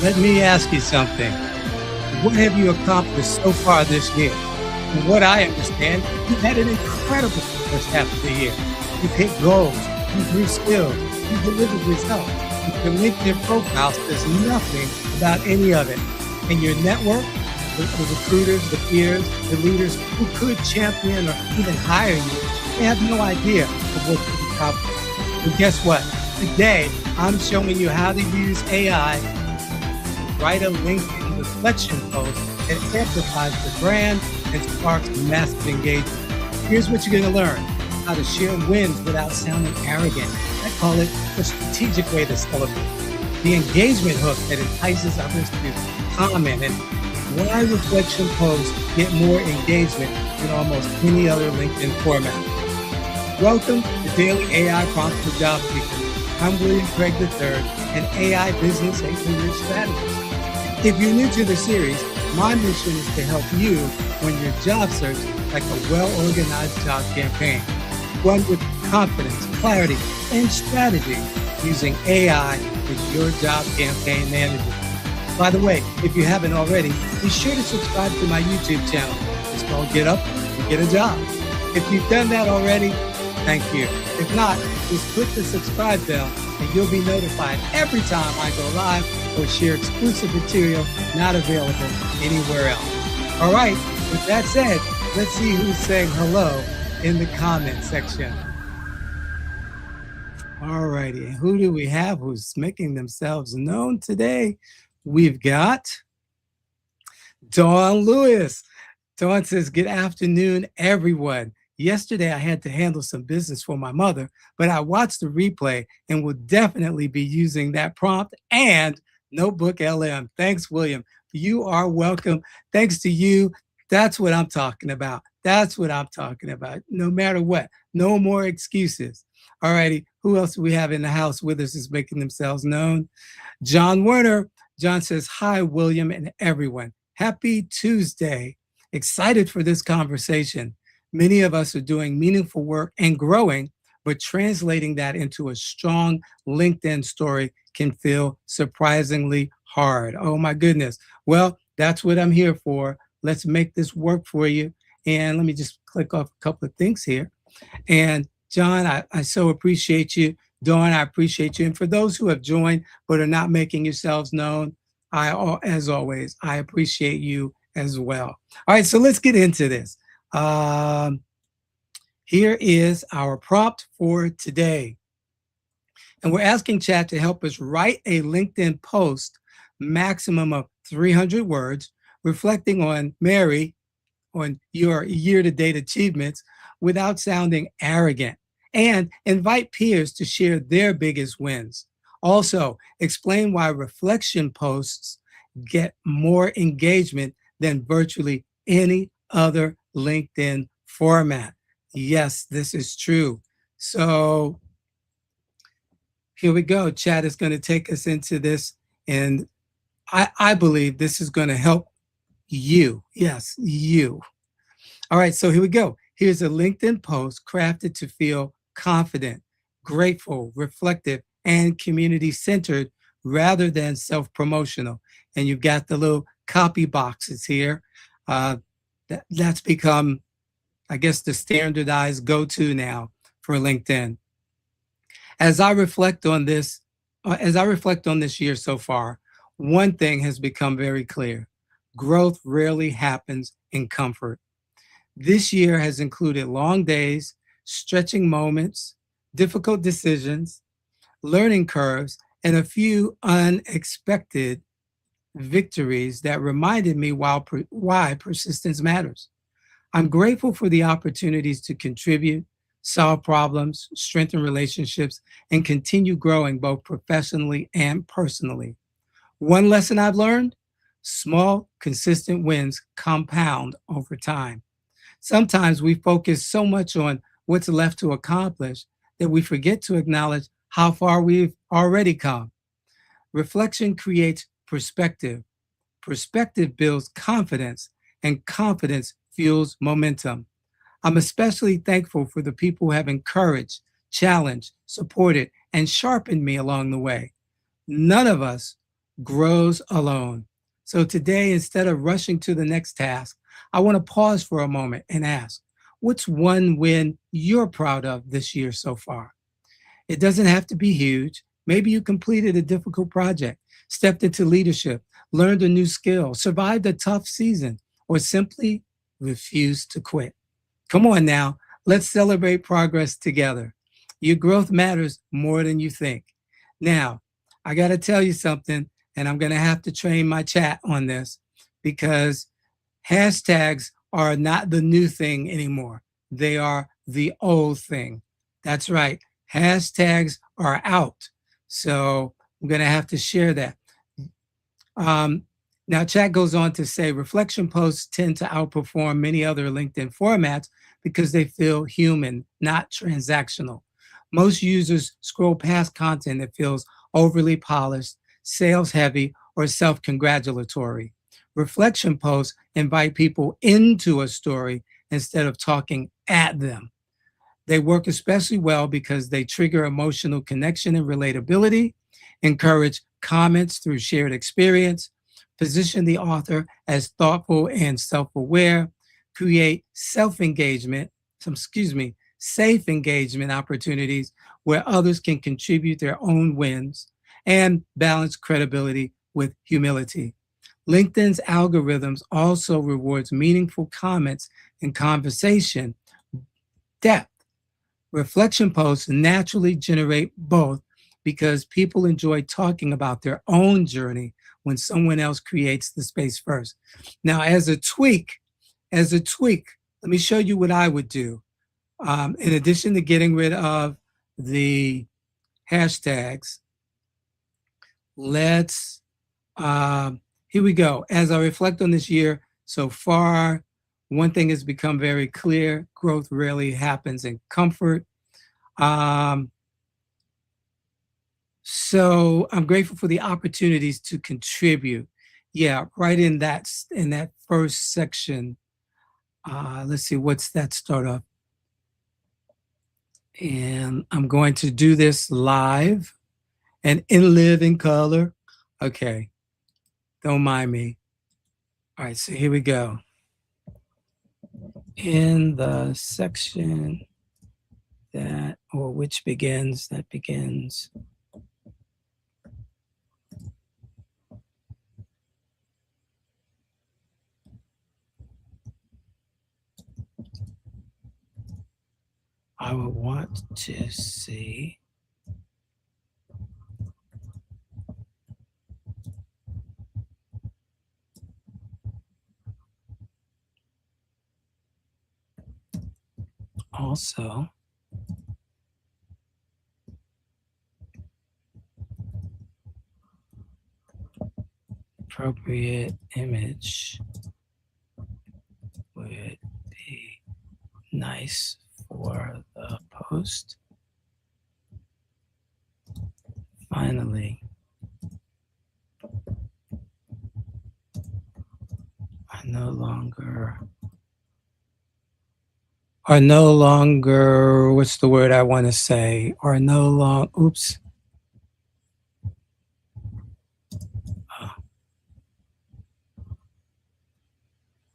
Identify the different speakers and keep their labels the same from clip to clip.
Speaker 1: Let me ask you something. What have you accomplished so far this year? From what I understand, you've had an incredible first half of the year. You've hit goals, you grew skills, you delivered results. But your LinkedIn profile says nothing about any of it. And your network, the recruiters, the peers, the leaders who could champion or even hire you, they have no idea of what you've accomplished. But guess what? Today, I'm showing you how to use AI, write a LinkedIn reflection post that amplifies the brand and sparks massive engagement. Here's what you're going to learn: how to share wins without sounding arrogant. I call it the strategic way to celebrate. The engagement hook that entices others to comment, and why reflection posts get more engagement than almost any other LinkedIn format. Welcome to Daily AI Prompts for Job Seekers. I'm William Craig III, an AI business and career strategist. If you're new to the series, my mission is to help you run your job search like a well-organized job campaign, one with confidence, clarity, and strategy using AI as your job campaign manager. By the way, if you haven't already, be sure to subscribe to my YouTube channel. It's called Get Up and Get a Job. If you've done that already, thank you. If not, just click the subscribe bell and you'll be notified every time I go live or share exclusive material not available anywhere else. All right, with that said, let's see who's saying hello in the comment section. All righty, who do we have who's making themselves known today? We've got Dawn Lewis. Dawn says, good afternoon, everyone. Yesterday, I had to handle some business for my mother, but I watched the replay and will definitely be using that prompt and Notebook LM. Thanks, William. You are welcome. Thanks to you. That's what I'm talking about. That's what I'm talking about. No matter what, no more excuses. All righty. Who else do we have in the house with us is making themselves known? John Werner. John says, hi, William and everyone. Happy Tuesday. Excited for this conversation. Many of us are doing meaningful work and growing, but translating that into a strong LinkedIn story can feel surprisingly hard. Oh my goodness. Well, that's what I'm here for. Let's make this work for you. And let me just click off a couple of things here. And John, I so appreciate you. Dawn, I appreciate you. And for those who have joined but are not making yourselves known, as always, I appreciate you as well. All right, so let's get into this. Here is our prompt for today. And we're asking chat to help us write a LinkedIn post, maximum of 300 words, reflecting on Mary, on your year-to-date achievements without sounding arrogant, and invite peers to share their biggest wins. Also, explain why reflection posts get more engagement than virtually any other LinkedIn format. Yes, this is true. So here we go. Chat is going to take us into this, and I believe this is going to help you. Yes, you. All right, so here we go. Here's a LinkedIn post crafted to feel confident, grateful, reflective, and community-centered rather than self-promotional. And you've got the little copy boxes here. That's become, I guess, the standardized go-to now for LinkedIn. As I reflect on this year so far, one thing has become very clear. Growth rarely happens in comfort. This year has included long days, stretching moments, difficult decisions, learning curves, and a few unexpected victories that reminded me why persistence matters. I'm grateful for the opportunities to contribute, solve problems, strengthen relationships, and continue growing both professionally and personally. One lesson I've learned: small, consistent wins compound over time. Sometimes we focus so much on what's left to accomplish that we forget to acknowledge how far we've already come. Reflection creates perspective. Perspective builds confidence, and confidence fuels momentum. I'm especially thankful for the people who have encouraged, challenged, supported, and sharpened me along the way. None of us grows alone. So today, instead of rushing to the next task, I want to pause for a moment and ask, what's one win you're proud of this year so far? It doesn't have to be huge. Maybe you completed a difficult project, stepped into leadership, learned a new skill, survived a tough season, or simply refused to quit. Come on now, let's celebrate progress together. Your growth matters more than you think. Now, I got to tell you something, and I'm going to have to train my chat on this because hashtags are not the new thing anymore. They are the old thing. That's right. Hashtags are out. So I'm going to have to share that. Now, chat goes on to say reflection posts tend to outperform many other LinkedIn formats because they feel human, not transactional. Most users scroll past content that feels overly polished, sales heavy, or self congratulatory. Reflection posts invite people into a story instead of talking at them. They work especially well because they trigger emotional connection and relatability, encourage comments through shared experience, position the author as thoughtful and self-aware, create safe engagement opportunities where others can contribute their own wins, and balance credibility with humility. LinkedIn's algorithms also rewards meaningful comments and conversation depth. Reflection posts naturally generate both because people enjoy talking about their own journey when someone else creates the space first. Now, as a tweak, let me show you what I would do. In addition to getting rid of the hashtags, let's, here we go. As I reflect on this year so far, one thing has become very clear: growth rarely happens in comfort. So I'm grateful for the opportunities to contribute. Yeah, right in that first section. Let's see, what's that start off? And I'm going to do this live and in living color. Okay, don't mind me. All right, so here we go. In the section that begins. I would want to see also appropriate image would be nice for the post. Finally, are no longer, what's the word I want to say? Are no longer, oops.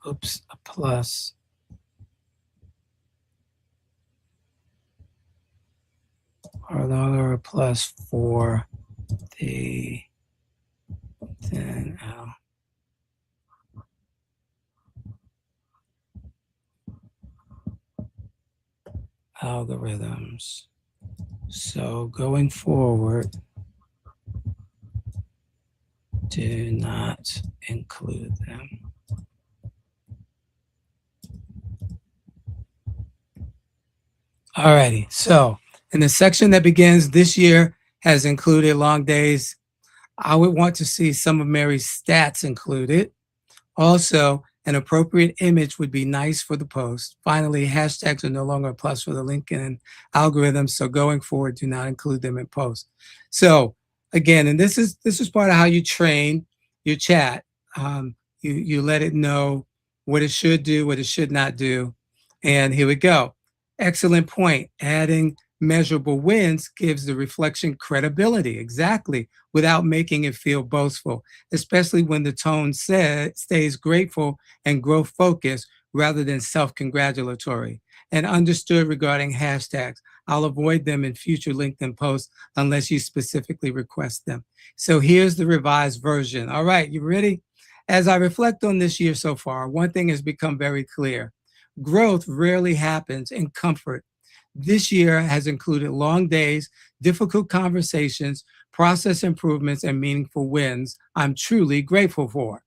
Speaker 1: Oops, a plus. Are no longer a plus for the then algorithms. So going forward, do not include them. Alrighty, so in the section that begins, this year has included long days. I would want to see some of Mary's stats included. Also, an appropriate image would be nice for the post. Finally, hashtags are no longer a plus for the LinkedIn algorithm, so going forward, do not include them in posts. So again, and this is part of how you train your chat. You let it know what it should do, what it should not do. And here we go. Excellent point. Adding Measurable wins gives the reflection credibility, exactly, without making it feel boastful, especially when the tone stays grateful and growth focused rather than self congratulatory. And understood regarding hashtags. I'll avoid them in future LinkedIn posts unless you specifically request them. So here's the revised version. All right, you ready? As I reflect on this year so far, one thing has become very clear. Growth rarely happens in comfort. This year has included long days, difficult conversations, process improvements, and meaningful wins I'm truly grateful for.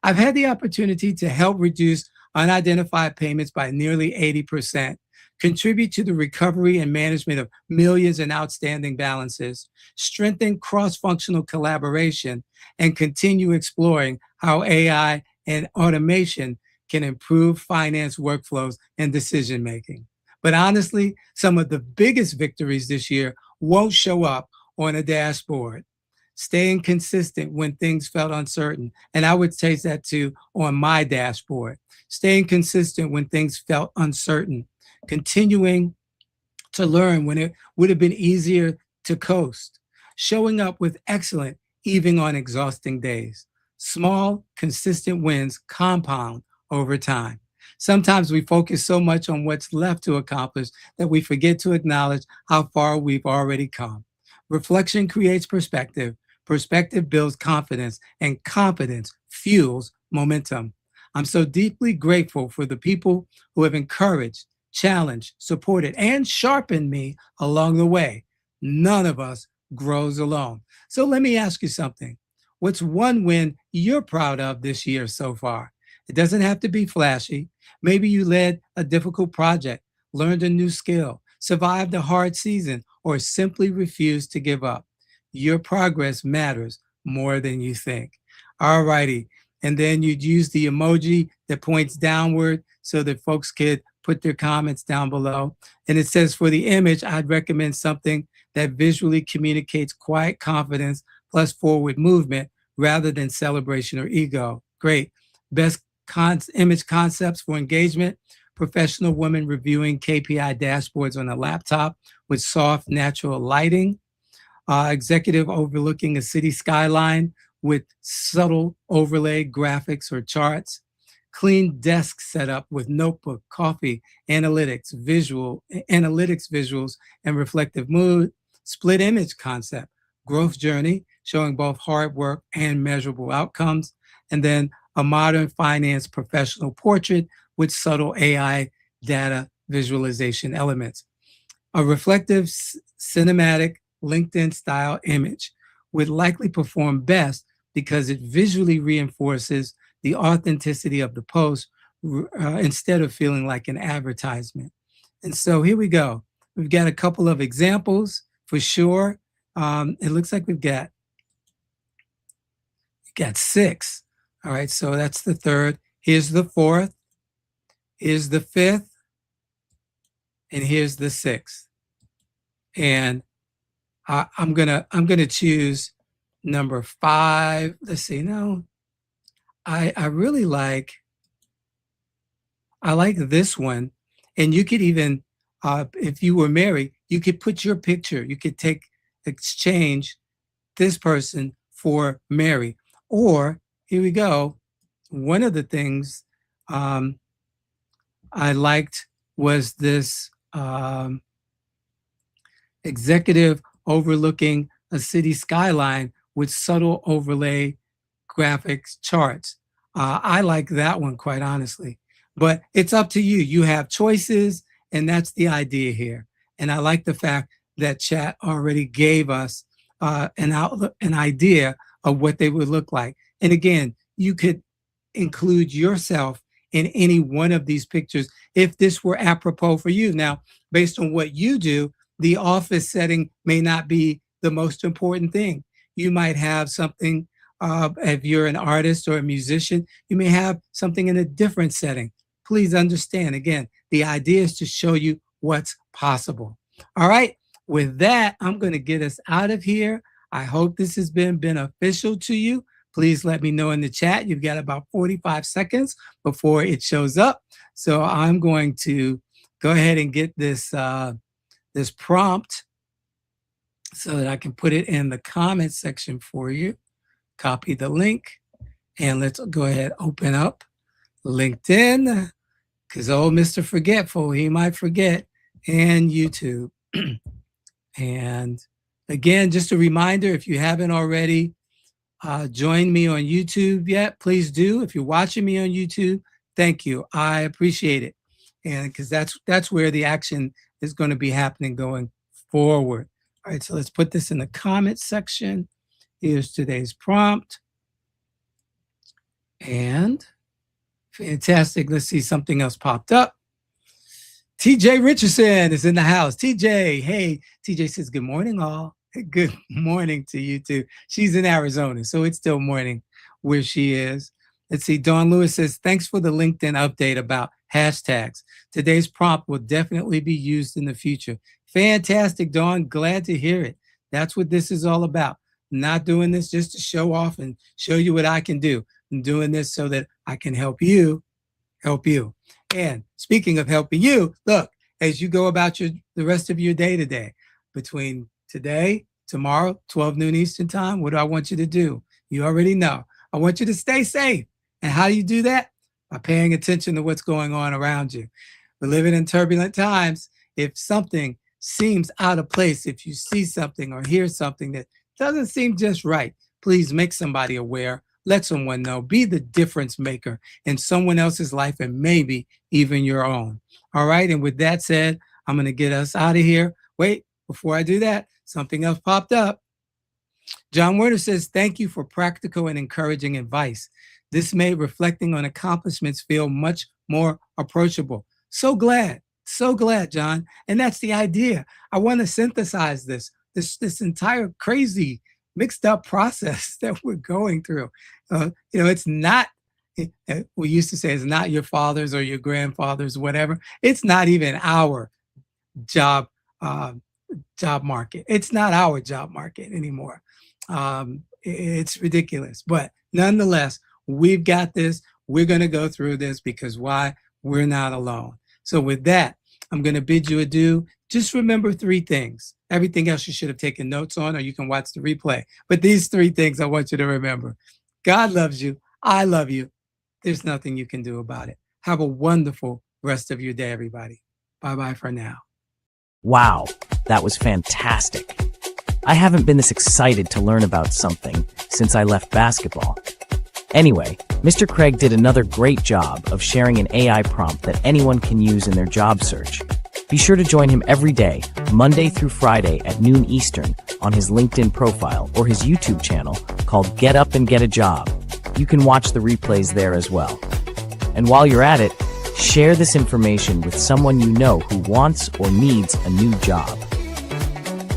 Speaker 1: I've had the opportunity to help reduce unidentified payments by nearly 80%, contribute to the recovery and management of millions in outstanding balances, strengthen cross functional collaboration, and continue exploring how AI and automation can improve finance workflows and decision making. But honestly, some of the biggest victories this year won't show up on a dashboard. Staying consistent when things felt uncertain. And I would take that too on my dashboard. Staying consistent when things felt uncertain. Continuing to learn when it would have been easier to coast. Showing up with excellent, even on exhausting days. Small, consistent wins compound over time. Sometimes we focus so much on what's left to accomplish that we forget to acknowledge how far we've already come. Reflection creates perspective. Perspective builds confidence, and confidence fuels momentum. I'm so deeply grateful for the people who have encouraged, challenged, supported, and sharpened me along the way. None of us grows alone. So let me ask you something. What's one win you're proud of this year so far? It doesn't have to be flashy. Maybe you led a difficult project, learned a new skill, survived a hard season, or simply refused to give up. Your progress matters more than you think. All righty. And then you'd use the emoji that points downward so that folks could put their comments down below. And it says for the image, I'd recommend something that visually communicates quiet confidence plus forward movement rather than celebration or ego. Great. Best image concepts for engagement. Professional woman reviewing KPI dashboards on a laptop with soft, natural lighting. Executive overlooking a city skyline with subtle overlay graphics or charts. Clean desk setup with notebook, coffee, analytics visuals, and reflective mood. Split image concept, growth journey, showing both hard work and measurable outcomes. And then a modern finance professional portrait with subtle AI data visualization elements. A reflective, cinematic, LinkedIn style image would likely perform best because it visually reinforces the authenticity of the post instead of feeling like an advertisement. And so here we go. We've got a couple of examples for sure. It looks like we've got 6. All right, so that's the third. Here's the fourth. Here's the fifth. And here's the sixth. And I'm gonna choose number 5. Let's see. No, I really like this one. And you could even, if you were married, you could put your picture. You could exchange this person for Mary. Or here we go. One of the things I liked was this executive overlooking a city skyline with subtle overlay graphics charts. I like that one, quite honestly. But it's up to you. You have choices, and that's the idea here. And I like the fact that chat already gave us an idea of what they would look like. And again, you could include yourself in any one of these pictures if this were apropos for you. Now, based on what you do, the office setting may not be the most important thing. You might have something, if you're an artist or a musician, you may have something in a different setting. Please understand, again, the idea is to show you what's possible. All right, with that, I'm going to get us out of here. I hope this has been beneficial to you. Please let me know in the chat. You've got about 45 seconds before it shows up. So I'm going to go ahead and get this this prompt so that I can put it in the comment section for you. Copy the link, and let's go ahead, open up LinkedIn, because old Mr. Forgetful, he might forget, and YouTube. And again, just a reminder, if you haven't already joined me on YouTube yet, please do. If you're watching me on YouTube, thank you. I appreciate it. And because that's where the action is going to be happening going forward. All right, so let's put this in the comment section. Here's today's prompt. And fantastic. Let's see, something else popped up. TJ Richardson is in the house. TJ, hey, TJ says, good morning, all. Good morning to you too. She's in Arizona, so it's still morning where she is. Let's see, Dawn Lewis says, thanks for the LinkedIn update about hashtags. Today's prompt will definitely be used in the future. Fantastic, Dawn. Glad to hear it. That's what this is all about. Not doing this just to show off and show you what I can do. I'm doing this so that I can help you. And speaking of helping you, look, as you go about the rest of your day today, between today, tomorrow, 12 noon Eastern time, what do I want you to do? You already know. I want you to stay safe. And how do you do that? By paying attention to what's going on around you. We're living in turbulent times. If something seems out of place, if you see something or hear something that doesn't seem just right, please make somebody aware. Let someone know. Be the difference maker in someone else's life and maybe even your own. All right. And with that said, I'm going to get us out of here. Wait, before I do that, something else popped up. John Werner says, thank you for practical and encouraging advice. This made reflecting on accomplishments feel much more approachable. So glad, John. And that's the idea. I want to synthesize this entire crazy mixed up process that we're going through. It's not, we used to say it's not your father's or your grandfather's, whatever. It's not even our job market. It's not our job market anymore. It's ridiculous. But nonetheless, we've got this. We're going to go through this because why? We're not alone. So with that, I'm going to bid you adieu. Just remember 3 things. Everything else you should have taken notes on, or you can watch the replay. But these 3 things I want you to remember. God loves you. I love you. There's nothing you can do about it. Have a wonderful rest of your day, everybody. Bye-bye for now.
Speaker 2: Wow, that was fantastic. I haven't been this excited to learn about something since I left basketball. Anyway, Mr. Craig did another great job of sharing an AI prompt that anyone can use in their job search. Be sure to join him every day, Monday through Friday at noon Eastern on his LinkedIn profile or his YouTube channel called Get Up and Get a Job. You can watch the replays there as well. And while you're at it, share this information with someone you know who wants or needs a new job.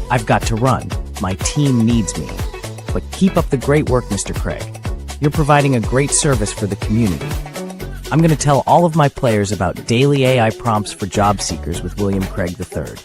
Speaker 2: I've got to run. My team needs me. But keep up the great work, Mr. Craig. You're providing a great service for the community. I'm going to tell all of my players about daily AI prompts for job seekers with William Craig III.